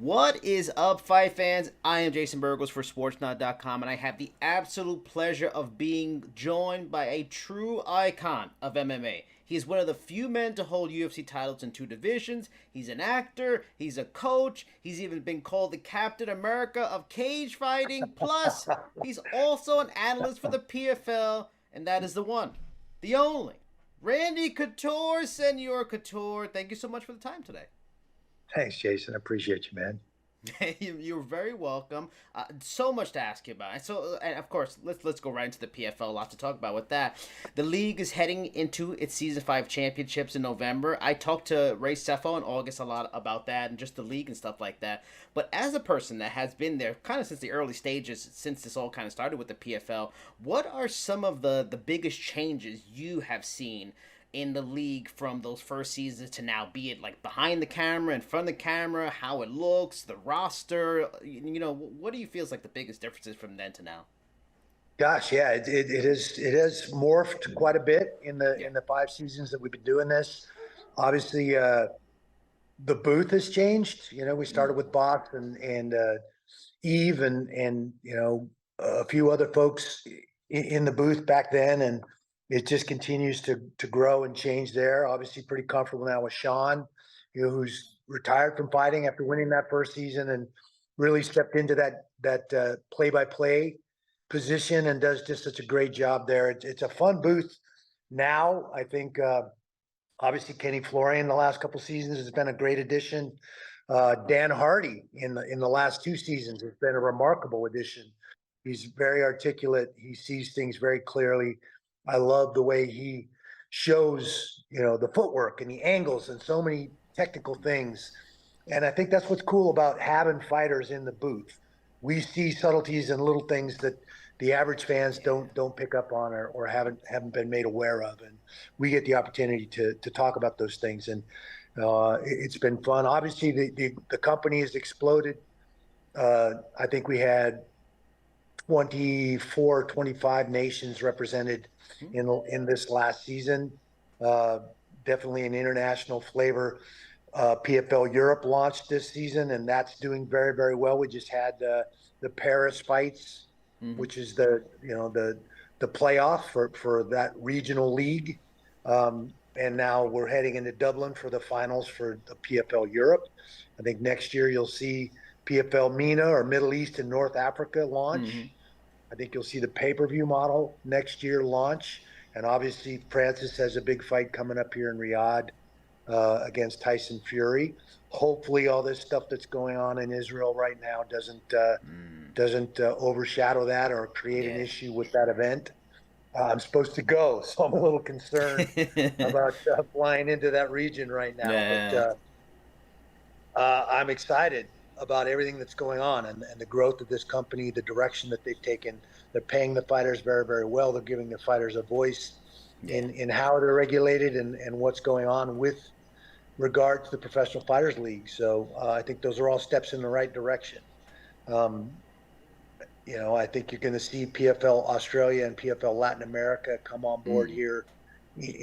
What is up, fight fans? I am Jason Burgos for Sportnaut.com, and I have the absolute pleasure of being joined by a true icon of MMA. He is one of the few men to hold UFC titles in two divisions. He's an actor, he's a coach, he's even been called the Captain America of cage fighting. Plus, he's also an analyst for the PFL, and that is the one, the only, Randy Couture, Senor Couture. Thank you so much for the time today. Thanks, Jason. I appreciate you, man. You're very welcome. So much to ask you about. And of course, let's go right into the PFL. A lot to talk about with that. The league is heading into its season 5 championships in November. I talked to Ray Sefo in August a lot about that and just the league and stuff like that. But as a person that has been there kind of since the early stages, since this all kind of started with the PFL, what are some of the biggest changes you have seen in the league from those first seasons to now, be it like behind the camera, in front of the camera, how it looks, the roster, what do you feel is like the biggest differences from then to now? Gosh, yeah, it has morphed quite a bit in the Yeah. 5 seasons that we've been doing this. Obviously, the booth has changed. We started with Box and Eve and a few other folks in the booth back then, and it just continues to grow and change there. Obviously, pretty comfortable now with Sean, who's retired from fighting after winning that first season and really stepped into that play-by-play position and does just such a great job there. It's a fun booth now. I think obviously Kenny Florian the last couple seasons has been a great addition. Dan Hardy in the last 2 seasons has been a remarkable addition. He's very articulate. He sees things very clearly. I love the way he shows, the footwork and the angles and so many technical things. And I think that's what's cool about having fighters in the booth. We see subtleties and little things that the average fans don't pick up on or haven't been made aware of, and we get the opportunity to talk about those things. And it's been fun. Obviously, the company has exploded. I think we had 24, 25 nations represented in this last season. Definitely an international flavor. PFL Europe launched this season, and that's doing very, very well. We just had the Paris fights, which is the playoff for that regional league. And now we're heading into Dublin for the finals for the PFL Europe. I think next year you'll see PFL MENA or Middle East and North Africa launch. I think you'll see the pay-per-view model next year launch. And obviously Francis has a big fight coming up here in Riyadh against Tyson Fury. Hopefully all this stuff that's going on in Israel right now doesn't overshadow that or create an issue with that event. I'm supposed to go, so I'm a little concerned about flying into that region right now. Yeah. But I'm excited about everything that's going on and the growth of this company, the direction that they've taken. They're paying the fighters very, very well. They're giving the fighters a voice in how they're regulated and what's going on with regard to the Professional Fighters League. So I think those are all steps in the right direction. I think you're going to see PFL Australia and PFL Latin America come on board here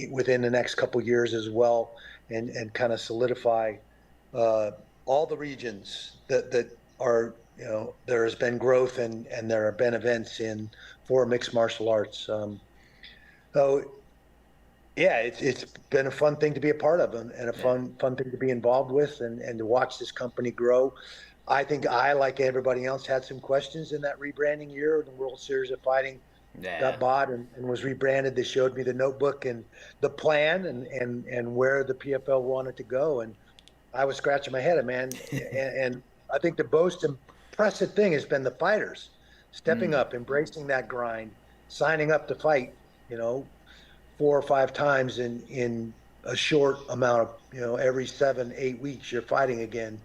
within the next couple of years as well, and kind of solidify all the regions that are, there has been growth and there have been events for mixed martial arts. So yeah, it's been a fun thing to be a part of and a fun thing to be involved with and to watch this company grow. I think I, like everybody else, had some questions in that rebranding year. The World Series of Fighting got bought and was rebranded. They showed me the notebook and the plan and where the PFL wanted to go. And I was scratching my head, man. And I think the most impressive thing has been the fighters stepping up, embracing that grind, signing up to fight, 4 or 5 times in a short amount of, every 7-8 weeks you're fighting again.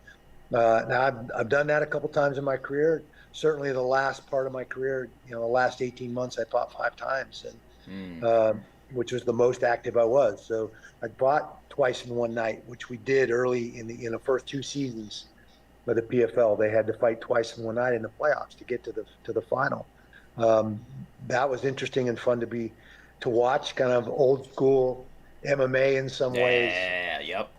Now I've done that a couple times in my career. Certainly the last part of my career, the last 18 months, I fought 5 times, and which was the most active I was. So I fought twice in one night, which we did early in the first 2 seasons of the PFL. They had to fight twice in one night in the playoffs to get to the final. That was interesting and fun to watch, kind of old school MMA in some ways. Yeah, yep.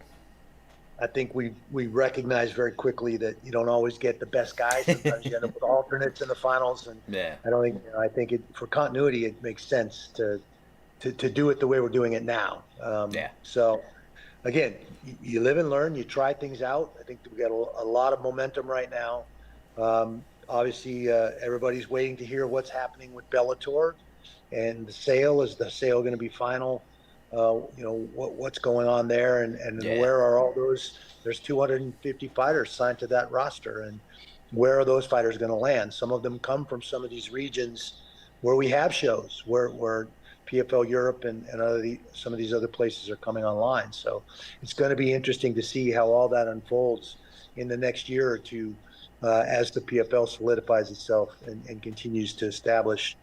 I think we recognize very quickly that you don't always get the best guys. Sometimes you end up with alternates in the finals, and Yeah. I don't think I think for continuity it makes sense to do it the way we're doing it now. Yeah. So again, you live and learn. You try things out. I think we got a lot of momentum right now. Obviously, everybody's waiting to hear what's happening with Bellator, and the sale. Is the sale going to be final? What's going on there, and Yeah. where are all those? There's 250 fighters signed to that roster, and where are those fighters going to land? Some of them come from some of these regions where we have shows, where PFL Europe and some of these other places are coming online. So it's going to be interesting to see how all that unfolds in the next year or two as the PFL solidifies itself and continues to establish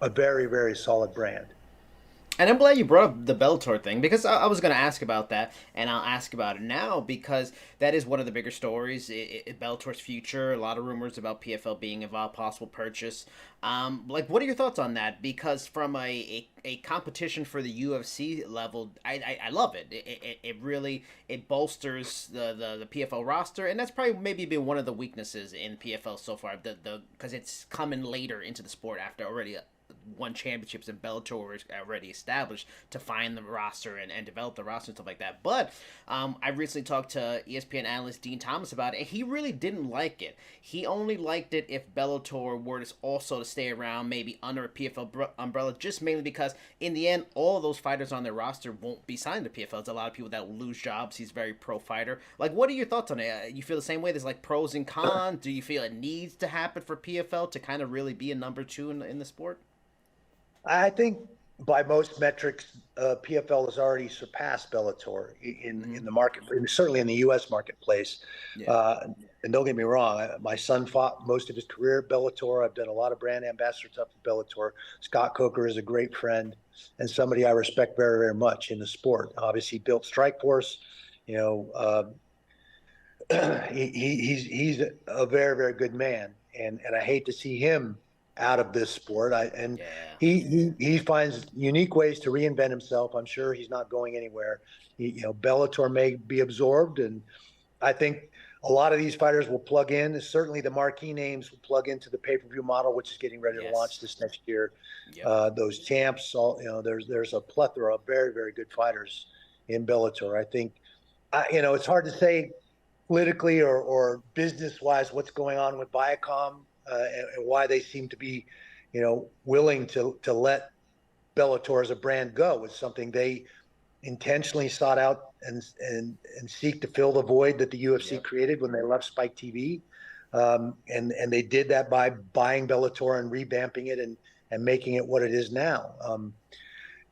a very, very solid brand. And I'm glad you brought up the Bellator thing because I was going to ask about that, and I'll ask about it now because that is one of the bigger stories. Bellator's future, a lot of rumors about PFL being involved, possible purchase. What are your thoughts on that? Because from a competition for the UFC level, I love it. It really it bolsters the PFL roster, and that's probably maybe been one of the weaknesses in PFL so far. Because it's coming later into the sport after already won championships and Bellator were already established to find the roster and develop the roster and stuff like that. But I recently talked to ESPN analyst Dean Thomas about it, and he really didn't like it. He only liked it if Bellator were to also to stay around, maybe under a PFL umbrella, just mainly because in the end, all of those fighters on their roster won't be signed to PFL. There's a lot of people that will lose jobs. He's a very pro fighter. What are your thoughts on it? You feel the same way? There's pros and cons. Do you feel it needs to happen for PFL to kind of really be a number two in the sport? I think by most metrics, PFL has already surpassed Bellator in the market, certainly in the U.S. marketplace. Yeah. And don't get me wrong, my son fought most of his career at Bellator. I've done a lot of brand ambassador stuff at Bellator. Scott Coker is a great friend and somebody I respect very, very much in the sport. Obviously, built Strikeforce. You know, he's a very, very good man, and I hate to see him out of this sport. Yeah. He finds unique ways to reinvent himself. I'm sure he's not going anywhere. Bellator may be absorbed, and I think a lot of these fighters will plug in. Certainly, the marquee names will plug into the pay-per-view model, which is getting ready to launch this next year. Yep. Those champs, there's a plethora of very, very good fighters in Bellator. I think, it's hard to say politically or business-wise what's going on with Viacom and why they seem to be, willing to let Bellator as a brand go. It's something they intentionally sought out and seek to fill the void that the UFC created when they left Spike TV. And they did that by buying Bellator and revamping it and making it what it is now.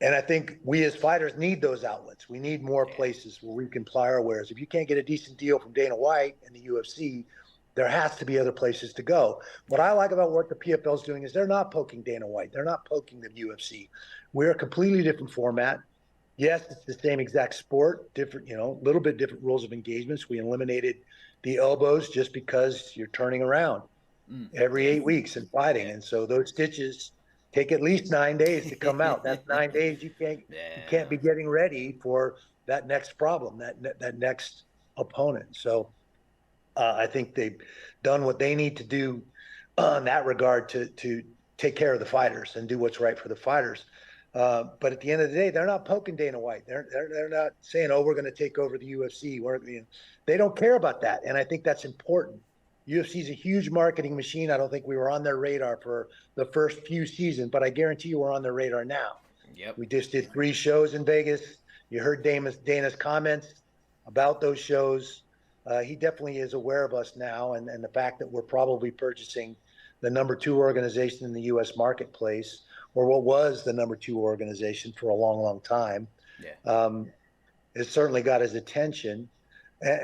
And I think we as fighters need those outlets. We need more places where we can ply our wares. If you can't get a decent deal from Dana White and the UFC, there has to be other places to go. What I like about what the PFL is doing is they're not poking Dana White. They're not poking the UFC. We're a completely different format. Yes, it's the same exact sport, different, a little bit different rules of engagements. We eliminated the elbows just because you're turning around every 8 weeks and fighting. And so those stitches take at least 9 days to come out. That's 9 days you can't be getting ready for that next problem, that next opponent. So I think they've done what they need to do in that regard to take care of the fighters and do what's right for the fighters. But at the end of the day, they're not poking Dana White. They're not saying, "Oh, we're going to take over the UFC." They don't care about that, and I think that's important. UFC is a huge marketing machine. I don't think we were on their radar for the first few seasons, but I guarantee you we're on their radar now. Yep. We just did 3 shows in Vegas. You heard Dana's comments about those shows. He definitely is aware of us now, and the fact that we're probably purchasing the number 2 organization in the U.S. marketplace, or what was the number 2 organization for a long, long time. It certainly got his attention.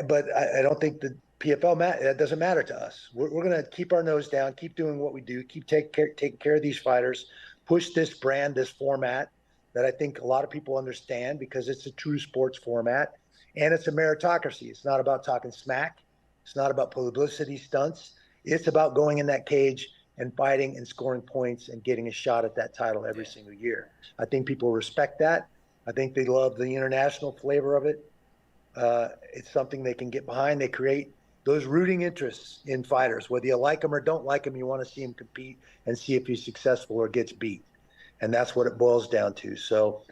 But I don't think the PFL that doesn't matter to us. We're going to keep our nose down, keep doing what we do, keep taking care of these fighters, push this brand, this format that I think a lot of people understand because it's a true sports format and it's a meritocracy. It's not about talking smack. It's not about publicity stunts. It's about going in that cage and fighting and scoring points and getting a shot at that title every single year. I think people respect that. I think they love the international flavor of it. It's something they can get behind. They create those rooting interests in fighters. Whether you like them or don't like them, you want to see him compete and see if he's successful or gets beat. And that's what it boils down to. So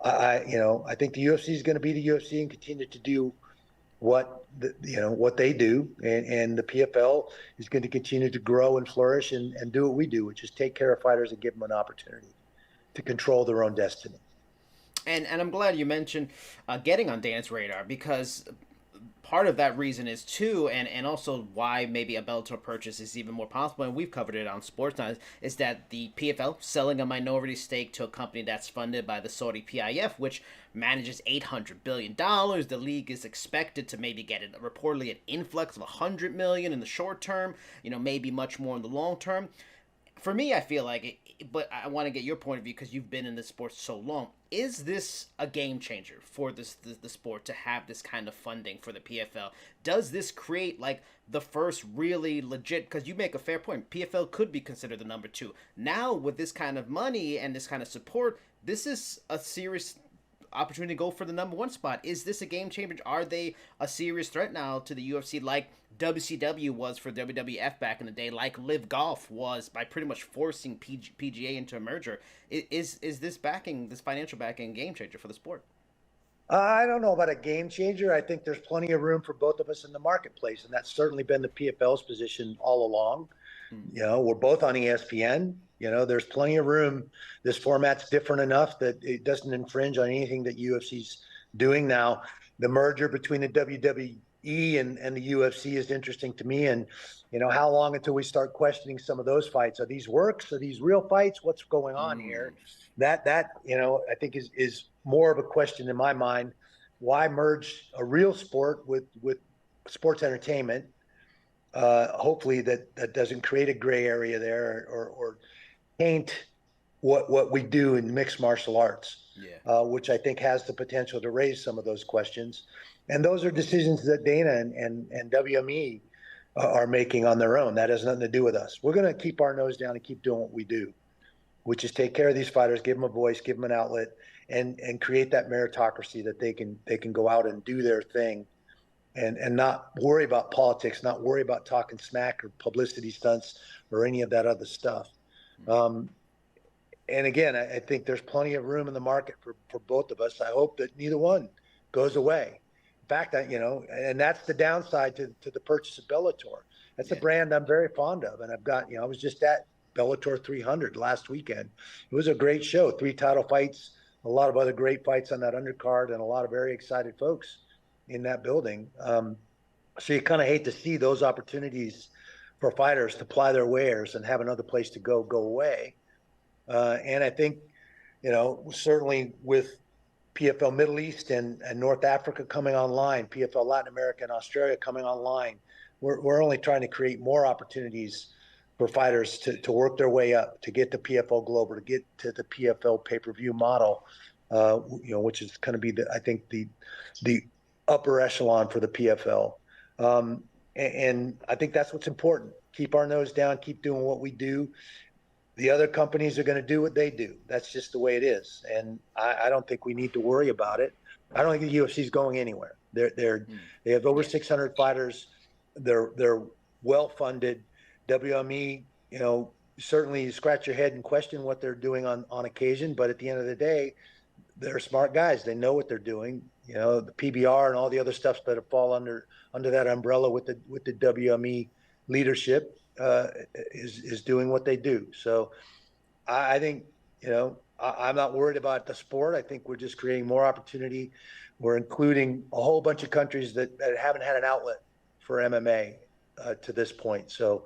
I think the UFC is going to be the UFC and continue to do what they do, and the PFL is going to continue to grow and flourish and do what we do, which is take care of fighters and give them an opportunity to control their own destiny. And I'm glad you mentioned getting on Dana's radar, because part of that reason is too, and also why maybe a Bellator purchase is even more possible, and we've covered it on Sportsnaut, is that the PFL selling a minority stake to a company that's funded by the Saudi PIF, which manages $800 billion. The league is expected to maybe get reportedly an influx of $100 million in the short term, maybe much more in the long term. For me, I feel like it, but I want to get your point of view because you've been in this sport so long. Is this a game changer for the sport to have this kind of funding for the PFL? Does this create like the first really legit? Because you make a fair point. PFL could be considered the number two. Now with this kind of money and this kind of support, this is a serious opportunity to go for the number one spot. Is this a game changer? Are they a serious threat now to the UFC, like WCW was for WWF back in the day, like Live Golf was by pretty much forcing PGA into a merger? Is this financial backing, game changer for the sport? I don't know about a game changer. I think there's plenty of room for both of us in the marketplace, and that's certainly been the PFL's position all along. We're both on ESPN. There's plenty of room. This format's different enough that it doesn't infringe on anything that UFC's doing now. The merger between the WWE and the UFC is interesting to me. And, how long until we start questioning some of those fights? Are these works? Are these real fights? What's going on here? That I think is more of a question in my mind. Why merge a real sport with sports entertainment? Hopefully that doesn't create a gray area there or taint what we do in mixed martial arts, which I think has the potential to raise some of those questions. And those are decisions that Dana and WME are making on their own. That has nothing to do with us. We're going to keep our nose down and keep doing what we do, which is take care of these fighters, give them a voice, give them an outlet, and create that meritocracy that they can go out and do their thing. And not worry about politics, not worry about talking smack or publicity stunts or any of that other stuff. And again, I think there's plenty of room in the market for both of us. I hope that neither one goes away. In fact, and that's the downside to the purchase of Bellator. That's a brand I'm very fond of. And I've got, I was just at Bellator 300 last weekend. It was a great show, 3 title fights, a lot of other great fights on that undercard, and a lot of very excited folks in that building. So you kind of hate to see those opportunities for fighters to ply their wares and have another place to go away. And I think, certainly with PFL Middle East and North Africa coming online, PFL Latin America and Australia coming online, we're only trying to create more opportunities for fighters to work their way up, to get to PFL Global, to get to the PFL pay-per-view model, which is going to be I think the upper echelon for the PFL. And I think that's what's important. Keep our nose down, keep doing what we do. The other companies are going to do what they do. That's just the way it is. And I don't think we need to worry about it. I don't think the UFC is going anywhere. They have over 600 fighters. They're well funded. WME, certainly you scratch your head and question what they're doing on occasion, but at the end of the day, they're smart guys. They know what they're doing. The PBR and all the other stuff that fall under that umbrella with the WME leadership is doing what they do. So I think, I'm not worried about the sport. I think we're just creating more opportunity. We're including a whole bunch of countries that haven't had an outlet for MMA to this point. So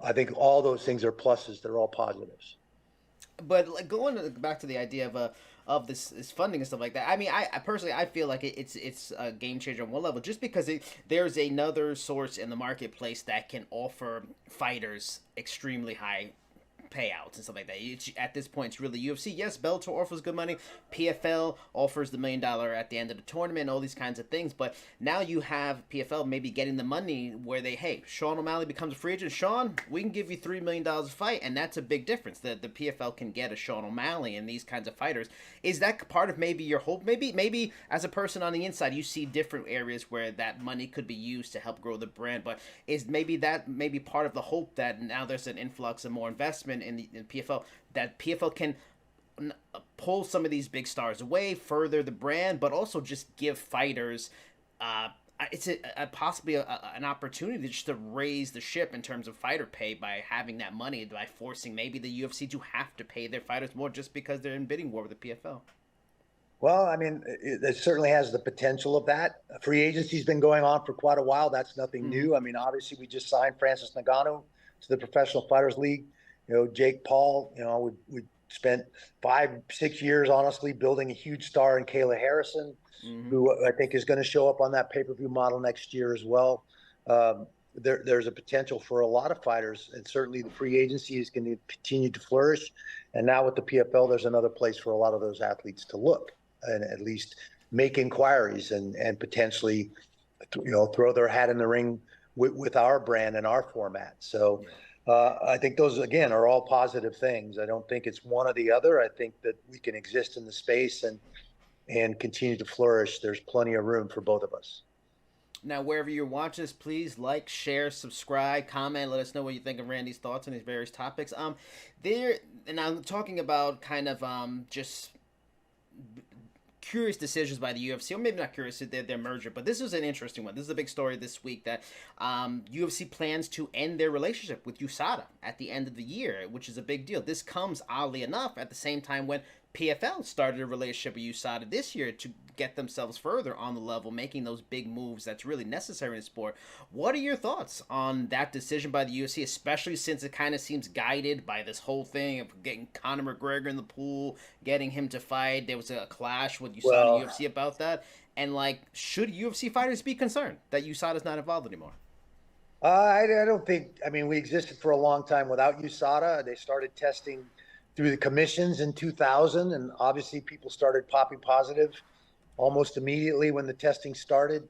I think all those things are pluses. They're all positives. But like going back to the idea of this funding and stuff like that. I mean, I personally feel like it's a game changer on one level, just because there's another source in the marketplace that can offer fighters extremely high payouts and stuff like that. At this point, it's really UFC. Yes, Bellator offers good money. PFL offers the $1 million at the end of the tournament, all these kinds of things. But now you have PFL maybe getting the money where hey, Sean O'Malley becomes a free agent. Sean, we can give you $3 million a fight, and that's a big difference. The PFL can get a Sean O'Malley and these kinds of fighters. Is that part of maybe your hope? Maybe as a person on the inside, you see different areas where that money could be used to help grow the brand. But is maybe part of the hope that now there's an influx of more investment in PFL, that PFL can pull some of these big stars away, further the brand, but also just give fighters it's possibly an opportunity just to raise the ship in terms of fighter pay by having that money, by forcing maybe the UFC to have to pay their fighters more just because they're in bidding war with the PFL. Well, I mean, it certainly has the potential of that. Free agency's been going on for quite a while. That's nothing new. I mean, obviously, we just signed Francis Ngannou to the Professional Fighters League. Jake Paul, we spent 5-6 years, honestly, building a huge star in Kayla Harrison, who I think is going to show up on that pay-per-view model next year as well. There's a potential for a lot of fighters, and certainly the free agency is going to continue to flourish. And now with the PFL, there's another place for a lot of those athletes to look and at least make inquiries and potentially, throw their hat in the ring with our brand and our format. So I think those, again, are all positive things. I don't think it's one or the other. I think that we can exist in the space and continue to flourish. There's plenty of room for both of us. Now, wherever you're watching this, please like, share, subscribe, comment. Let us know what you think of Randy's thoughts on these various topics. And I'm talking about kind of just curious decisions by the UFC, or maybe not curious, their merger, but this is an interesting one. This is a big story this week that UFC plans to end their relationship with USADA at the end of the year, which is a big deal. This comes, oddly enough, at the same time when PFL started a relationship with USADA this year to get themselves further on the level, making those big moves that's really necessary in sport. What are your thoughts on that decision by the UFC, especially since it kind of seems guided by this whole thing of getting Conor McGregor in the pool, getting him to fight? There was a clash with USADA UFC about that. And, should UFC fighters be concerned that USADA's not involved anymore? I don't think. I mean, we existed for a long time without USADA. They started testing through the commissions in 2000, and obviously people started popping positive almost immediately when the testing started.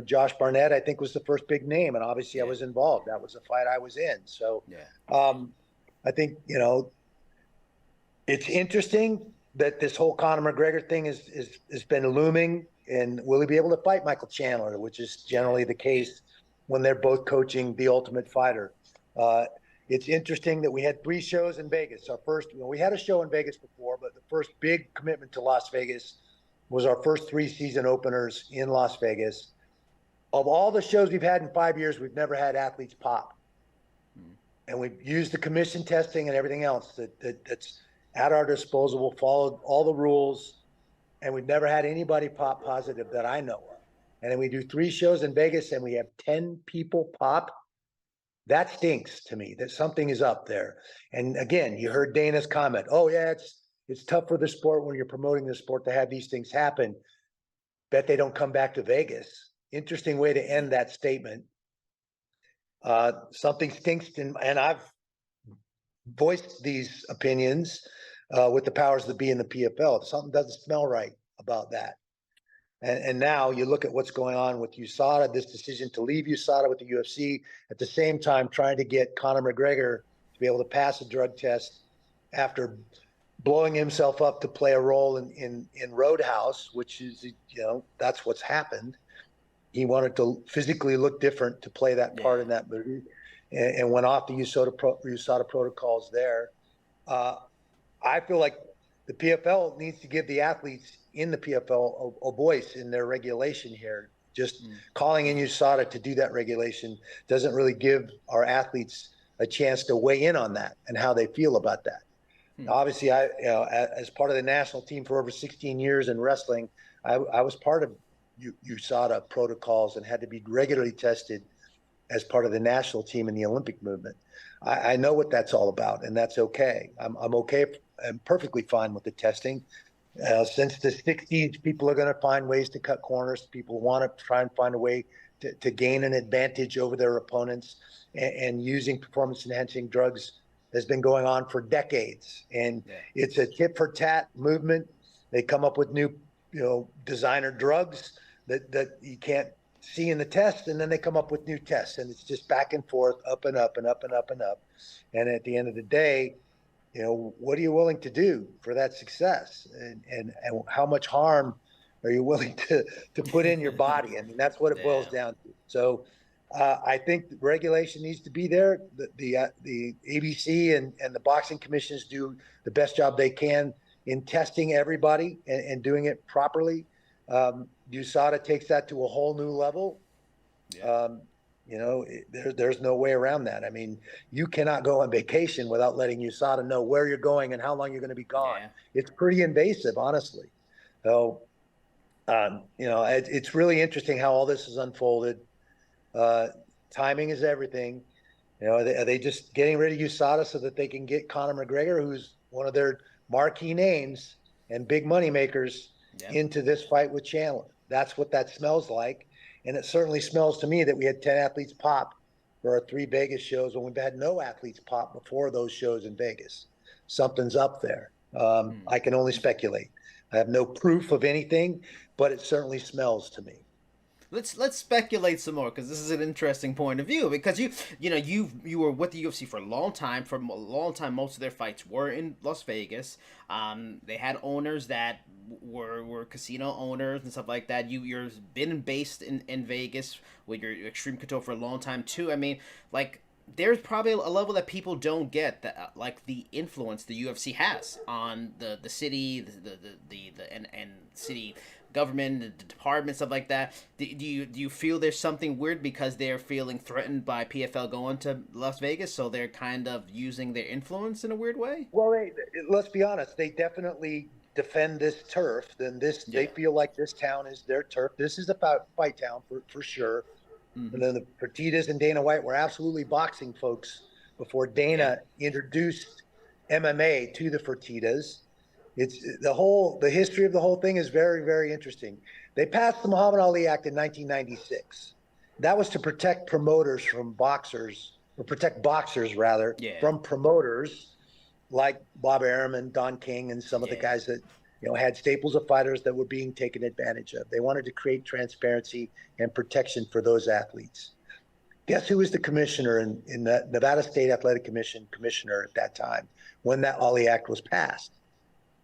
Josh Barnett, I think, was the first big name, and obviously I was involved. That was a fight I was in. So I think, it's interesting that this whole Conor McGregor thing has been looming, and will he be able to fight Michael Chandler, which is generally the case when they're both coaching The Ultimate Fighter. It's interesting that we had 3 shows in Vegas. Our first, we had a show in Vegas before, but the first big commitment to Las Vegas was our first 3 season openers in Las Vegas. Of all the shows we've had in 5 years, we've never had athletes pop. And we've used the commission testing and everything else that's at our disposal, followed all the rules, and we've never had anybody pop positive that I know of. And then we do 3 shows in Vegas and we have 10 people pop. That stinks to me, that something is up there. And again, you heard Dana's comment. Oh yeah, it's tough for the sport when you're promoting the sport to have these things happen. Bet they don't come back to Vegas. Interesting way to end that statement. Something stinks, and I've voiced these opinions with the powers that be in the PFL. Something doesn't smell right about that. And now you look at what's going on with USADA, this decision to leave USADA with the UFC, at the same time trying to get Conor McGregor to be able to pass a drug test after blowing himself up to play a role in Roadhouse, which is, that's what's happened. He wanted to physically look different to play that part in that movie, and went off the USADA protocols there. I feel like the PFL needs to give the athletes in the PFL a voice in their regulation here. Just calling in USADA to do that regulation doesn't really give our athletes a chance to weigh in on that and how they feel about that. Obviously, as part of the national team for over 16 years in wrestling, I was part of USADA protocols and had to be regularly tested as part of the national team in the Olympic movement. I know what that's all about, and that's okay. I'm okay. I'm perfectly fine with the testing. Since the 60s, people are going to find ways to cut corners. People want to try and find a way to gain an advantage over their opponents, and using performance-enhancing drugs has been going on for decades, and it's a tit for tat movement. They come up with new, designer drugs that you can't see in the test, and then they come up with new tests, and it's just back and forth, up and up and up and up and up. And at the end of the day, what are you willing to do for that success, and how much harm are you willing to put in your body? I mean, that's what it boils down to. So I think the regulation needs to be there. The ABC and the boxing commissions do the best job they can in testing everybody and doing it properly. USADA takes that to a whole new level. There's no way around that. I mean, you cannot go on vacation without letting USADA know where you're going and how long you're going to be gone. It's pretty invasive, honestly. So, it's really interesting how all this has unfolded. Timing is everything. Are they just getting rid of USADA so that they can get Conor McGregor, who's one of their marquee names and big money makers, into this fight with Chandler? That's what that smells like. And it certainly smells to me that we had 10 athletes pop for our 3 Vegas shows when we've had no athletes pop before those shows in Vegas. Something's up there. I can only speculate. I have no proof of anything, but it certainly smells to me. Let's speculate some more, because this is an interesting point of view. Because you were with the UFC for a long time. For a long time, most of their fights were in Las Vegas. They had owners that were casino owners and stuff like that. You've been based in Vegas with your Extreme Couture for a long time too. I mean, like, there's probably a level that people don't get, that like the influence the UFC has on the city, and city government, the department, stuff like that. Do you feel there's something weird because they're feeling threatened by PFL going to Las Vegas, so they're kind of using their influence in a weird way? Well, let's be honest, they definitely defend this turf. They feel like this town is their turf. This is a fight town for sure. And then the Fertittas and Dana White were absolutely boxing folks before Dana introduced MMA to the Fertittas. It's the history of the whole thing is very, very interesting. They passed the Muhammad Ali Act in 1996. That was to protect promoters from boxers, or protect boxers rather, from promoters like Bob Arum and Don King and some of the guys that had staples of fighters that were being taken advantage of. They wanted to create transparency and protection for those athletes. Guess who was the commissioner in the Nevada State Athletic Commission commissioner at that time when that Ali Act was passed?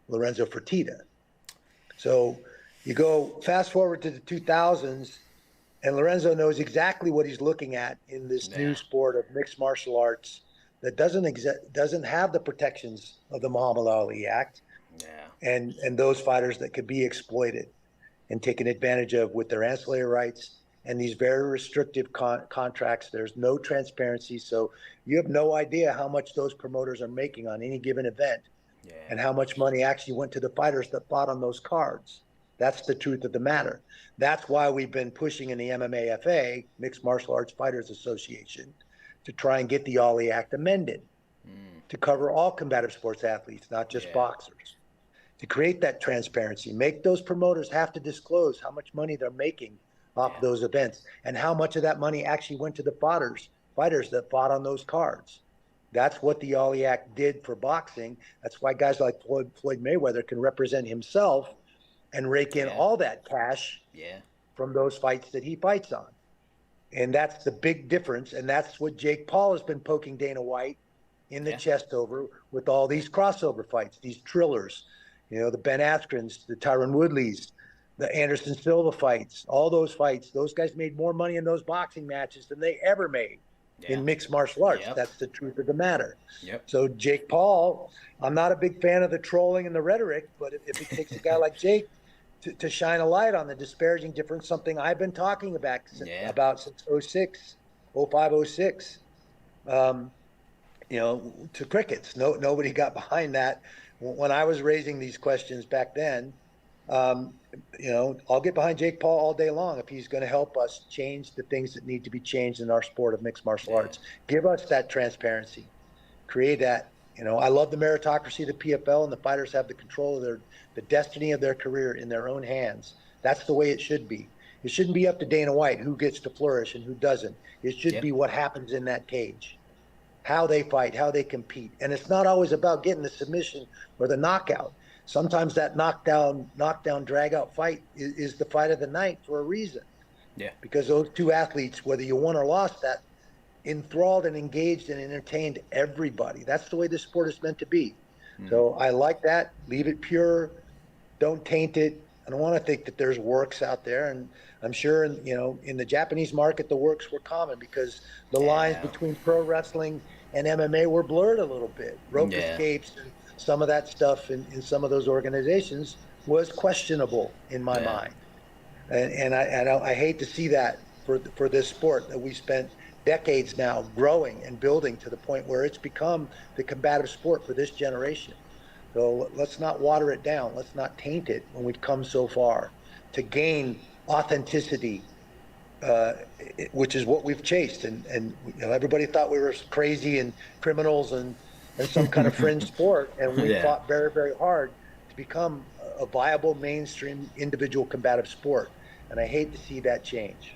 Lorenzo Fertitta. So you go fast forward to the 2000s, and Lorenzo knows exactly what he's looking at in this new sport of mixed martial arts that doesn't have the protections of the Muhammad Ali Act, and those fighters that could be exploited and taken advantage of with their ancillary rights and these very restrictive contracts. There's no transparency, so you have no idea how much those promoters are making on any given event. And how much money actually went to the fighters that fought on those cards. That's the truth of the matter. That's why we've been pushing in the MMAFA, Mixed Martial Arts Fighters Association, to try and get the Ali Act amended to cover all combative sports athletes, not just boxers. To create that transparency, make those promoters have to disclose how much money they're making off those events and how much of that money actually went to the fighters that fought on those cards. That's what the Ali Act did for boxing. That's why guys like Floyd Mayweather can represent himself and rake in all that cash from those fights that he fights on. And that's the big difference. And that's what Jake Paul has been poking Dana White in the chest over with all these crossover fights, these trillers, the Ben Askrens, the Tyron Woodleys, the Anderson Silva fights, all those fights. Those guys made more money in those boxing matches than they ever made in mixed martial arts. That's the truth of the matter. So Jake Paul, I'm not a big fan of the trolling and the rhetoric, but if it takes a guy like Jake to shine a light on the disparaging difference, something I've been talking about since 05, 06, to crickets. Nobody got behind that when I was raising these questions back then. I'll get behind Jake Paul all day long if he's going to help us change the things that need to be changed in our sport of mixed martial arts. Give us that transparency, create that. I love the meritocracy of the PFL, and the fighters have the control of the destiny of their career in their own hands. That's the way it should be. It shouldn't be up to Dana White who gets to flourish and who doesn't. It should be what happens in that cage. how they fight, how they compete. And it's not always about getting the submission or the knockout. Sometimes that knockdown, drag out fight is the fight of the night for a reason. Yeah. Because those two athletes, whether you won or lost, that enthralled and engaged and entertained everybody. That's the way this sport is meant to be. So I like that. Leave it pure. Don't taint it. I don't want to think that there's works out there, and I'm sure, in the Japanese market, the works were common because the lines between pro wrestling and MMA were blurred a little bit. Rope escapes and some of that stuff in some of those organizations was questionable in my mind, and I hate to see that for this sport that we spent decades now growing and building to the point where it's become the combative sport for this generation. So let's not water it down. Let's not taint it when we've come so far to gain authenticity, which is what we've chased. And everybody thought we were crazy and criminals and some kind of fringe sport. And we fought very, very hard to become a viable mainstream individual combative sport. And I hate to see that change.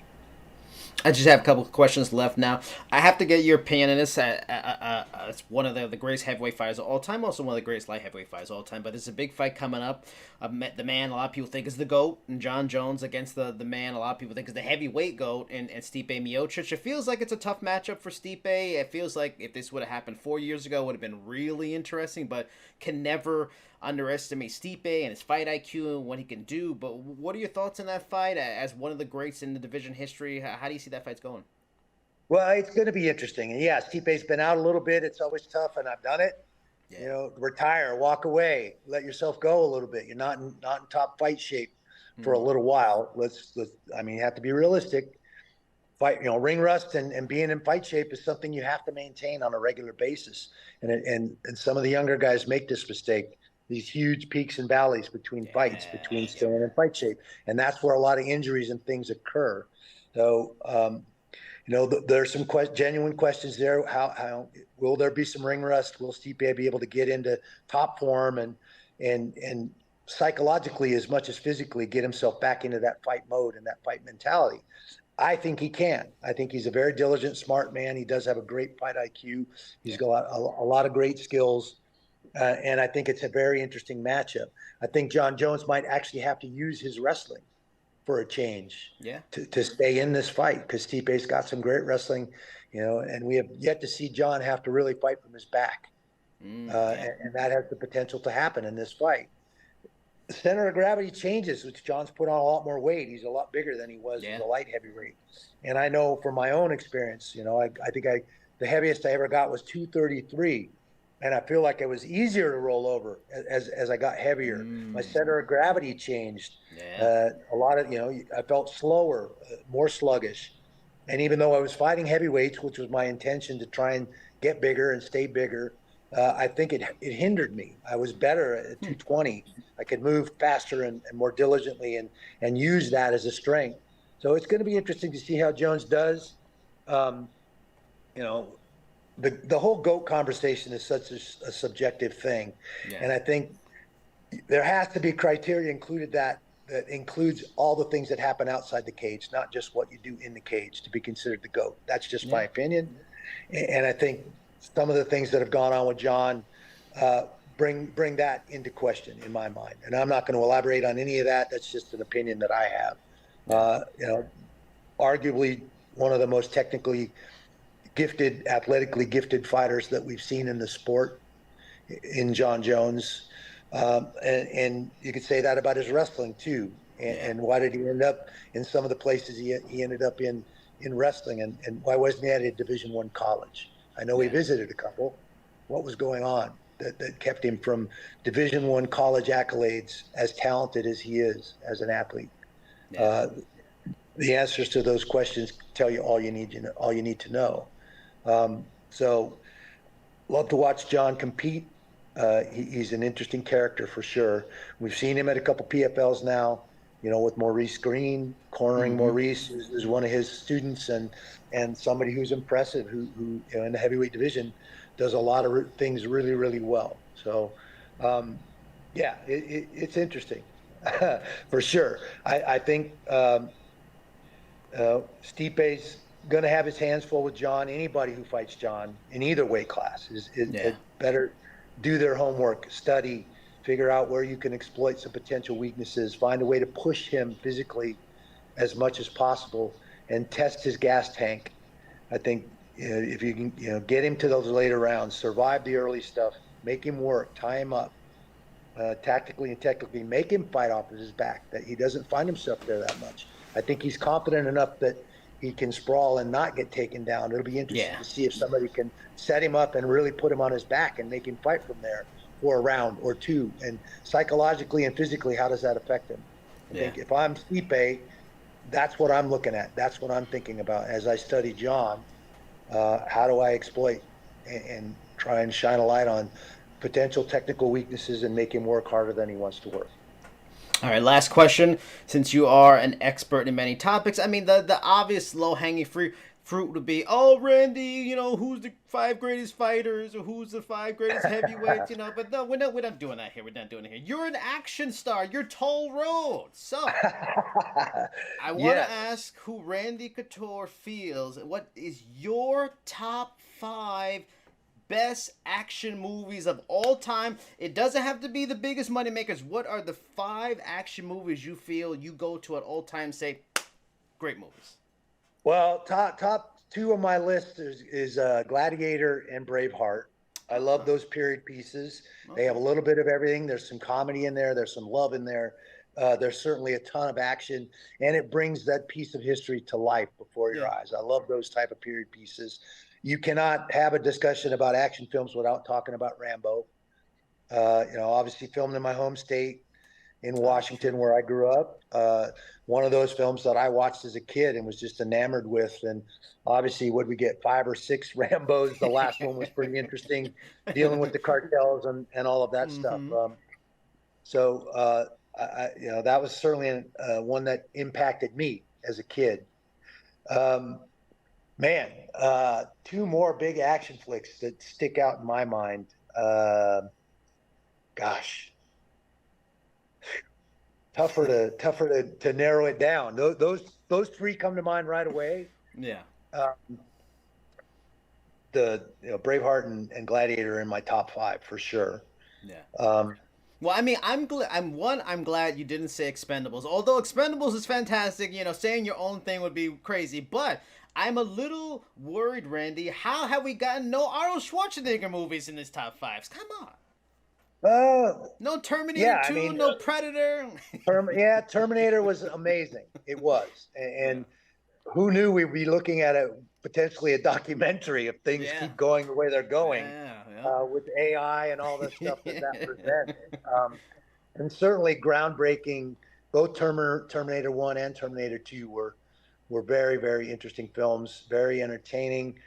I just have a couple of questions left now. I have to get your opinion on this. It's one of the greatest heavyweight fighters of all time, also one of the greatest light heavyweight fighters of all time. But there's a big fight coming up. The man a lot of people think is the GOAT, and Jon Jones against the man a lot of people think is the heavyweight GOAT, and Stipe Miocic. It feels like it's a tough matchup for Stipe. It feels like if this would have happened 4 years ago, it would have been really interesting, but can never underestimate Stipe and his fight IQ and what he can do. But what are your thoughts on that fight as one of the greats in the division history? How do you see that fight's going? Well, it's going to be interesting. And yeah, Stipe's been out a little bit. It's always tough, and I've done it. Yeah. Retire, walk away, let yourself go a little bit. You're not in top fight shape for a little while. You have to be realistic. Fight, ring rust and being in fight shape is something you have to maintain on a regular basis. And some of the younger guys make this mistake. These huge peaks and valleys between fights, between staying in fight shape. And that's where a lot of injuries and things occur. So, there's some genuine questions there. How will there be some ring rust? Will Stipe be able to get into top form and psychologically as much as physically get himself back into that fight mode and that fight mentality? I think he can. I think he's a very diligent, smart man. He does have a great fight IQ. He's got a lot of great skills. And I think it's a very interesting matchup. I think Jon Jones might actually have to use his wrestling for a change to stay in this fight, because Stipe's got some great wrestling, and we have yet to see Jon have to really fight from his back. And that has the potential to happen in this fight. The center of gravity changes, which Jon's put on a lot more weight. He's a lot bigger than he was as a light heavyweight. And I know from my own experience, I think the heaviest I ever got was 233. And I feel like it was easier to roll over as I got heavier. My center of gravity changed. A lot of, I felt slower, more sluggish. And even though I was fighting heavyweights, which was my intention to try and get bigger and stay bigger, I think it hindered me. I was better at 220. I could move faster and more diligently and use that as a strength. So it's going to be interesting to see how Jones does. The whole GOAT conversation is such a subjective thing. And I think there has to be criteria included that includes all the things that happen outside the cage, not just what you do in the cage to be considered the GOAT. That's just my opinion. And I think some of the things that have gone on with Jon bring that into question in my mind. And I'm not going to elaborate on any of that. That's just an opinion that I have. Arguably one of the most technically gifted, athletically gifted fighters that we've seen in the sport in Jon Jones. And you could say that about his wrestling too. And why did he end up in some of the places he ended up in wrestling? And why wasn't he at a Division I college? I know he visited a couple. What was going on that kept him from Division I college accolades, as talented as he is as an athlete? The answers to those questions tell you all you need to know. So love to watch Jon compete. He's an interesting character for sure. We've seen him at a couple PFLs now, with Maurice Green, cornering Maurice is one of his students and somebody who's impressive, who in the heavyweight division does a lot of things really, really well. So, it's interesting for sure. I think Stipe's going to have his hands full with Jon. Anybody who fights Jon in either weight class is better do their homework, study, figure out where you can exploit some potential weaknesses, find a way to push him physically as much as possible, and test his gas tank. I think if you can get him to those later rounds, survive the early stuff, make him work, tie him up tactically and technically, make him fight off of his back, that he doesn't find himself there that much. I think he's confident enough that he can sprawl and not get taken down. It'll be interesting to see if somebody can set him up and really put him on his back and make him fight from there for a round or two. And psychologically and physically, how does that affect him? I think if I'm Stipe, that's what I'm looking at. That's what I'm thinking about as I study Jon. How do I exploit and try and shine a light on potential technical weaknesses and make him work harder than he wants to work? All right, last question. Since you are an expert in many topics, I mean, the obvious low-hanging fruit would be, oh, Randy, who's the 5 greatest fighters or who's the 5 greatest heavyweights, but no, we're not doing that here. We're not doing it here. You're an action star. You're Toll Road. So I want to ask who Randy Couture feels. What is your top 5 best action movies of all time? It doesn't have to be the biggest money makers. What are the 5 action movies you feel you go to at all times, say, great movies? Well, top 2 of my list is Gladiator and Braveheart. I love those period pieces. They have a little bit of everything. There's some comedy in there. There's some love in there. There's certainly a ton of action, and it brings that piece of history to life before your eyes. I love those type of period pieces. You cannot have a discussion about action films without talking about Rambo. Obviously filmed in my home state in Washington, where I grew up. One of those films that I watched as a kid and was just enamored with. And obviously, would we get 5 or 6 Rambos? The last one was pretty interesting, dealing with the cartels and all of that stuff. That was certainly one that impacted me as a kid. 2 more big action flicks that stick out in my mind. Tougher to narrow it down. Those 3 come to mind right away. The Braveheart and Gladiator are in my top 5 for sure. Well, I mean, I'm glad you didn't say Expendables. Although Expendables is fantastic, saying your own thing would be crazy. But I'm a little worried, Randy. How have we gotten no Arnold Schwarzenegger movies in his top 5s? Come on. No Terminator 2, no Predator. Terminator was amazing. It was. And who knew we'd be looking at potentially a documentary if things keep going the way they're going with AI and all the stuff that presents. And certainly groundbreaking. Both Terminator 1 and Terminator 2 were very, very interesting films, very entertaining.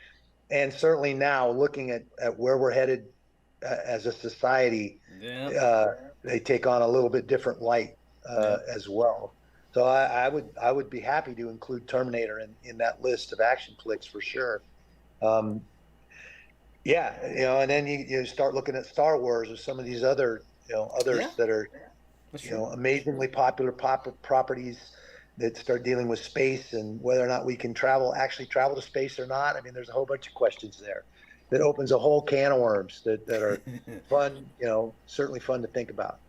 And certainly now, looking at where we're headed as a society, they take on a little bit different light as well. So I would be happy to include Terminator in that list of action flicks for sure. And then you start looking at Star Wars or some of these others that are amazingly popular properties that start dealing with space and whether or not we can actually travel to space or not. I mean, there's a whole bunch of questions there that opens a whole can of worms that are fun, certainly fun to think about.